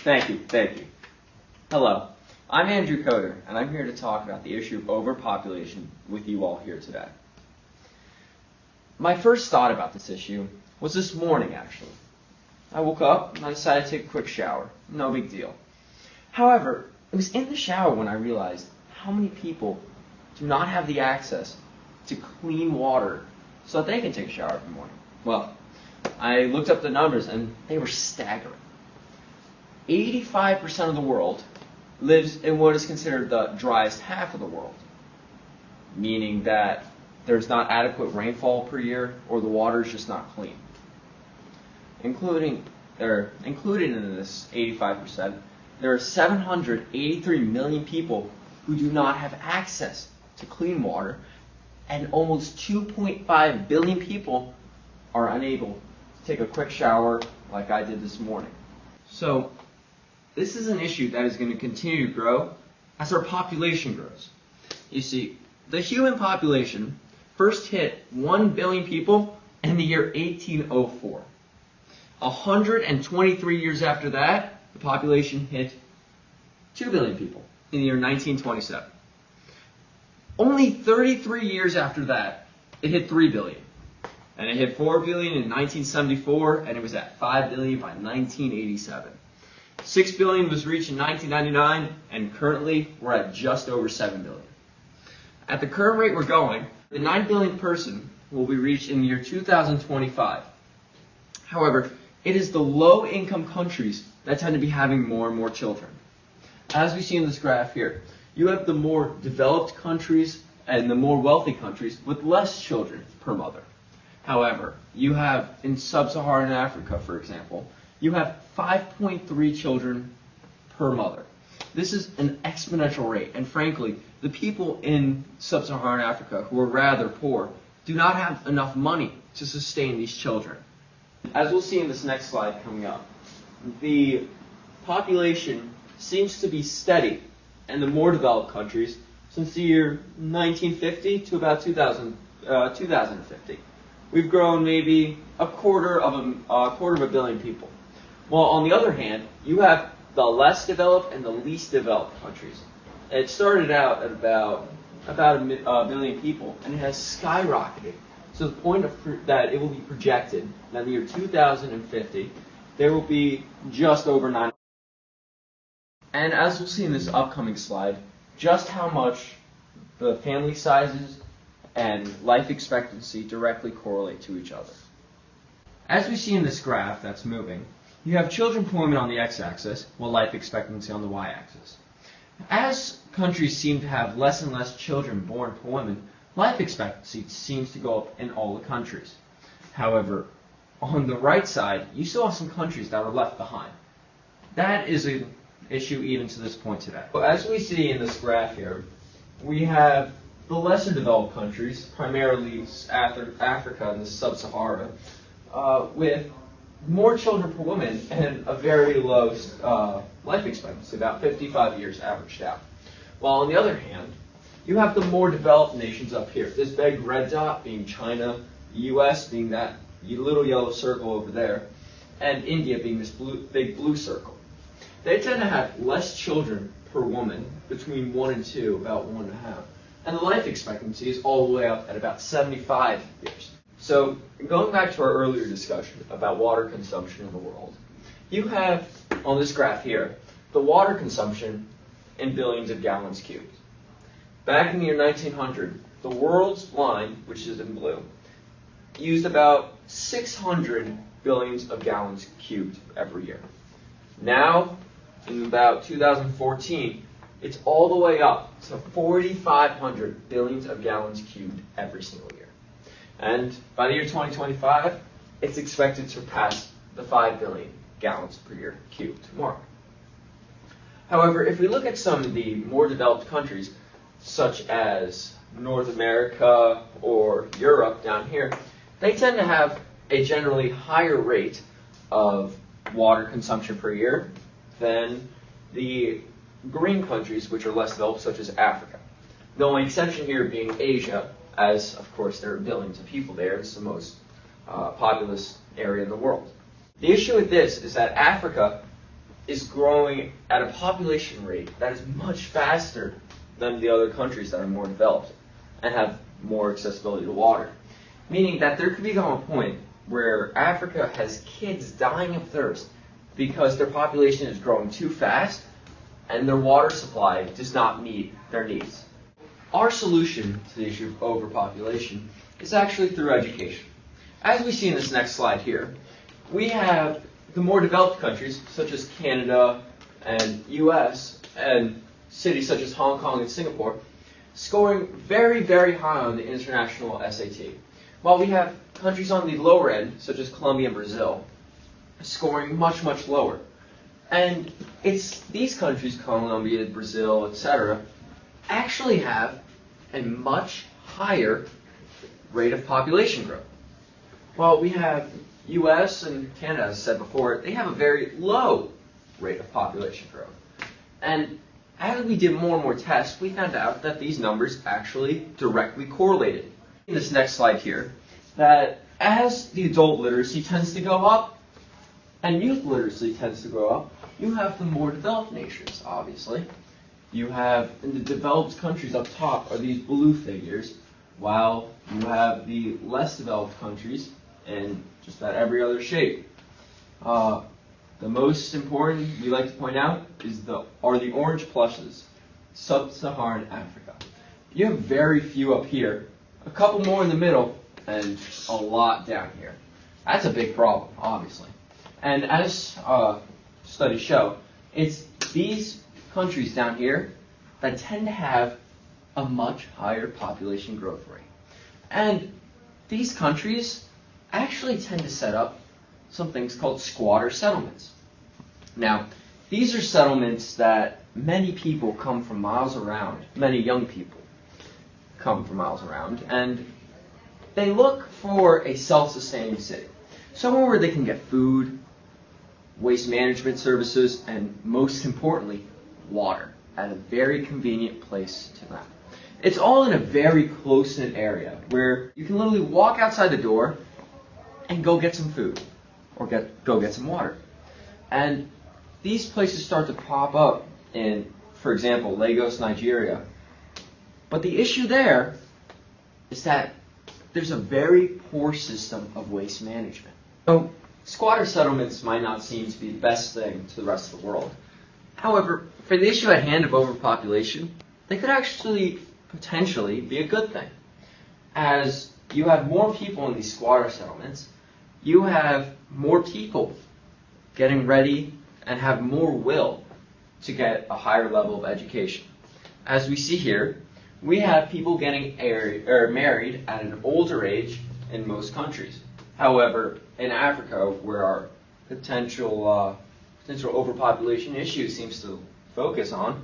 Thank you, thank you. Hello, I'm Andrew Coder, and I'm here to talk about the issue of overpopulation with you all here today. My first thought about this issue was this morning, actually. I woke up and I decided to take a quick shower. No big deal. However, it was in the shower when I realized how many people do not have the access to clean water so that they can take a shower every morning. Well, I looked up the numbers and they were staggering. 85% of the world lives in what is considered the driest half of the world, meaning that there's not adequate rainfall per year or the water is just not clean. Included in this 85%, there are 783 million people who do not have access to clean water, and almost 2.5 billion people are unable to take a quick shower like I did this morning. So, this is an issue that is going to continue to grow as our population grows. You see, the human population first hit 1 billion people in the year 1804. 123 years after that, the population hit 2 billion people in the year 1927. Only 33 years after that, it hit 3 billion. And it hit 4 billion in 1974, and it was at 5 billion by 1987. 6 billion was reached in 1999, and currently we're at just over 7 billion. At the current rate we're going, the 9 billionth person will be reached in the year 2025. However, it is the low-income countries that tend to be having more and more children. As we see in this graph here, you have the more developed countries and the more wealthy countries with less children per mother. However, you have in sub-Saharan Africa, for example, you have 5.3 children per mother. This is an exponential rate, and frankly, the people in sub-Saharan Africa who are rather poor do not have enough money to sustain these children. As we'll see in this next slide coming up, the population seems to be steady in the more developed countries since the year 1950 to about 2050. We've grown maybe a quarter of a billion people. While on the other hand, you have the less developed and the least developed countries. It started out at about a billion people, and it has skyrocketed to the point that it will be projected that in the year 2050, there will be just over 9. And as we'll see in this upcoming slide, just how much the family sizes and life expectancy directly correlate to each other. As we see in this graph that's moving, you have children per woman on the x-axis, while life expectancy on the y-axis. As countries seem to have less and less children born per woman, life expectancy seems to go up in all the countries. However, on the right side, you still have some countries that are left behind. That is an issue even to this point today. So as we see in this graph here, we have the lesser developed countries, primarily Africa and the Sub-Sahara, with more children per woman and a very low life expectancy, about 55 years averaged out. While on the other hand, you have the more developed nations up here. This big red dot being China, the US being that little yellow circle over there, and India being this big blue circle. They tend to have less children per woman, between 1 and 2, about 1.5. And the life expectancy is all the way up at about 75 years. So, going back to our earlier discussion about water consumption in the world, you have, on this graph here, the water consumption in billions of gallons cubed. Back in the year 1900, the world's line, which is in blue, used about 600 billions of gallons cubed every year. Now, in about 2014, it's all the way up to 4,500 billions of gallons cubed every single year. And by the year 2025, it's expected to surpass the 5 billion gallons per year cubed mark. However, if we look at some of the more developed countries, such as North America or Europe down here, they tend to have a generally higher rate of water consumption per year than the green countries, which are less developed, such as Africa. The only exception here being Asia, as, of course, there are billions of people there. It's the most populous area in the world. The issue with this is that Africa is growing at a population rate that is much faster than the other countries that are more developed and have more accessibility to water. Meaning that there could become a point where Africa has kids dying of thirst because their population is growing too fast and their water supply does not meet their needs. Our solution to the issue of overpopulation is actually through education. As we see in this next slide here, we have the more developed countries, such as Canada and US, and cities such as Hong Kong and Singapore, scoring very, very high on the international SAT. While we have countries on the lower end, such as Colombia and Brazil, scoring much, much lower. And it's these countries, Colombia, Brazil, etc., actually have a much higher rate of population growth. While we have US and Canada, as I said before, they have a very low rate of population growth. And as we did more and more tests, we found out that these numbers actually directly correlated. In this next slide here, that as the adult literacy tends to go up and youth literacy tends to go up, you have the more developed nations, obviously. You have, in the developed countries up top are these blue figures, while you have the less developed countries in just about every other shape. The most important we like to point out are the orange plushes, sub-Saharan Africa. You have very few up here, a couple more in the middle, and a lot down here. That's a big problem, obviously. And as studies show, it's these countries down here that tend to have a much higher population growth rate. And these countries actually tend to set up some things called squatter settlements. Now, these are settlements that many people come from miles around, many young people come from miles around, and they look for a self-sustaining city. Somewhere where they can get food, waste management services, and most importantly, water at a very convenient place to them. It's all in a very close-knit area where you can literally walk outside the door and go get some food or go get some water. And these places start to pop up in, for example, Lagos, Nigeria. But the issue there is that there's a very poor system of waste management. So squatter settlements might not seem to be the best thing to the rest of the world. However, for the issue at hand of overpopulation, they could actually potentially be a good thing. As you have more people in these squatter settlements, you have more people getting ready and have more will to get a higher level of education. As we see here, we have people getting married at an older age in most countries. However, in Africa, where our potential overpopulation issue seems to focus on,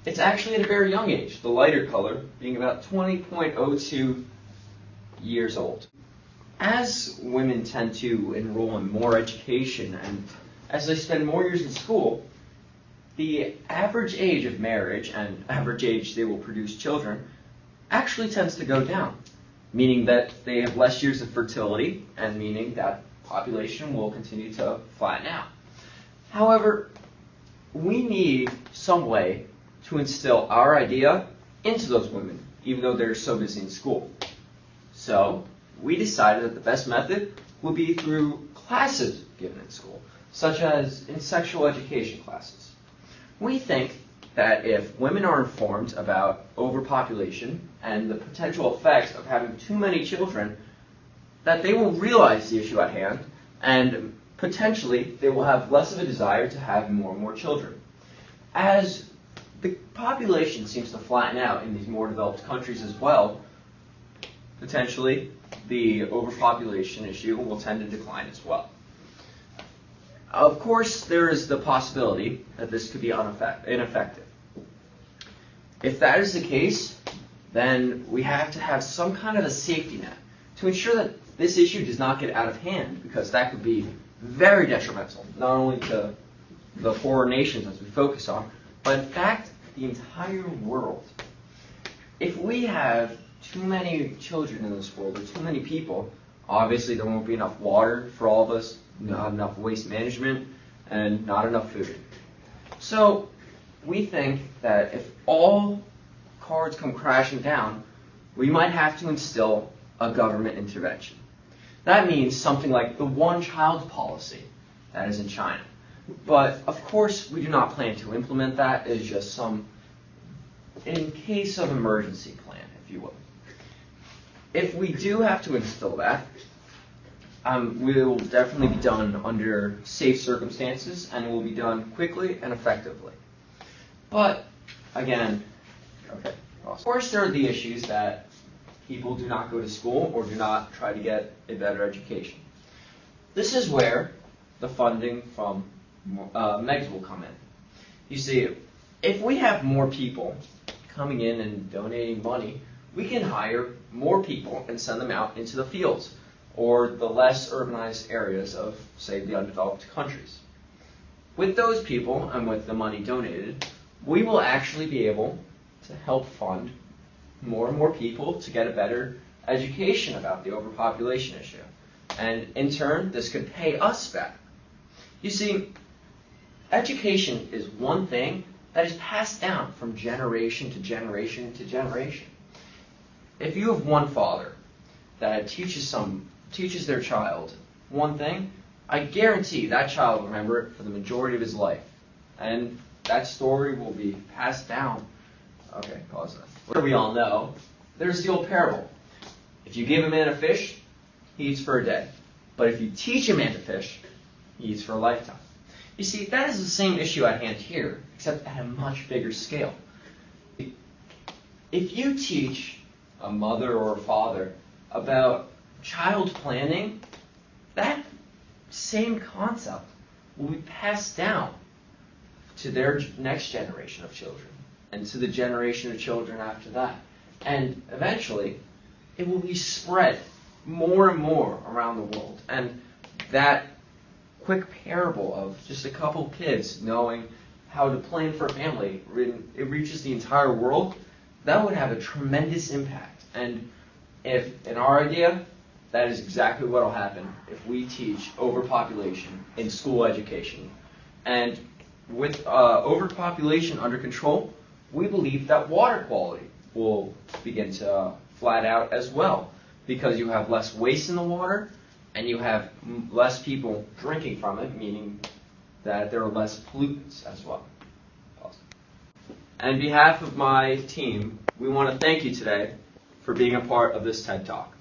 it's actually at a very young age, the lighter color being about 20.02 years old. As women tend to enroll in more education and as they spend more years in school, the average age of marriage and average age they will produce children actually tends to go down, meaning that they have less years of fertility and meaning that population will continue to flatten out. However, we need some way to instill our idea into those women, even though they're so busy in school. So we decided that the best method would be through classes given in school, such as in sexual education classes. We think that if women are informed about overpopulation and the potential effects of having too many children, that they will realize the issue at hand and potentially they will have less of a desire to have more and more children. As the population seems to flatten out in these more developed countries as well, potentially the overpopulation issue will tend to decline as well. Of course, there is the possibility that this could be ineffective. If that is the case, then we have to have some kind of a safety net to ensure that this issue does not get out of hand, because that could be very detrimental, not only to the poorer nations as we focus on, but in fact, the entire world. If we have too many children in this world, or too many people, obviously there won't be enough water for all of us, not enough waste management, and not enough food. So we think that if all cards come crashing down, we might have to instill a government intervention. That means something like the one-child policy that is in China. But of course, we do not plan to implement that. It is just some, in case of emergency plan, if you will. If we do have to instill that, we will definitely be done under safe circumstances, and it will be done quickly and effectively. But again, okay. Of course, there are the issues that people do not go to school or do not try to get a better education. This is where the funding from MEGS will come in. You see, if we have more people coming in and donating money, we can hire more people and send them out into the fields or the less urbanized areas of, say, the undeveloped countries. With those people and with the money donated, we will actually be able to help fund more and more people to get a better education about the overpopulation issue. And in turn, this could pay us back. You see, education is one thing that is passed down from generation to generation to generation. If you have one father that teaches their child one thing, I guarantee that child will remember it for the majority of his life. And that story will be passed down. Okay, pause that. What we all know, there's the old parable. If you give a man a fish, he eats for a day. But if you teach a man to fish, he eats for a lifetime. You see, that is the same issue at hand here, except at a much bigger scale. If you teach a mother or a father about child planning, that same concept will be passed down to their next generation of children and to the generation of children after that. And eventually, it will be spread more and more around the world. And that quick parable of just a couple kids knowing how to plan for a family, it reaches the entire world, that would have a tremendous impact. And if, in our idea, that is exactly what will happen if we teach overpopulation in school education. And with overpopulation under control, we believe that water quality will begin to flat out as well, because you have less waste in the water and you have less people drinking from it, meaning that there are less pollutants as well. On behalf of my team, we want to thank you today for being a part of this TED Talk.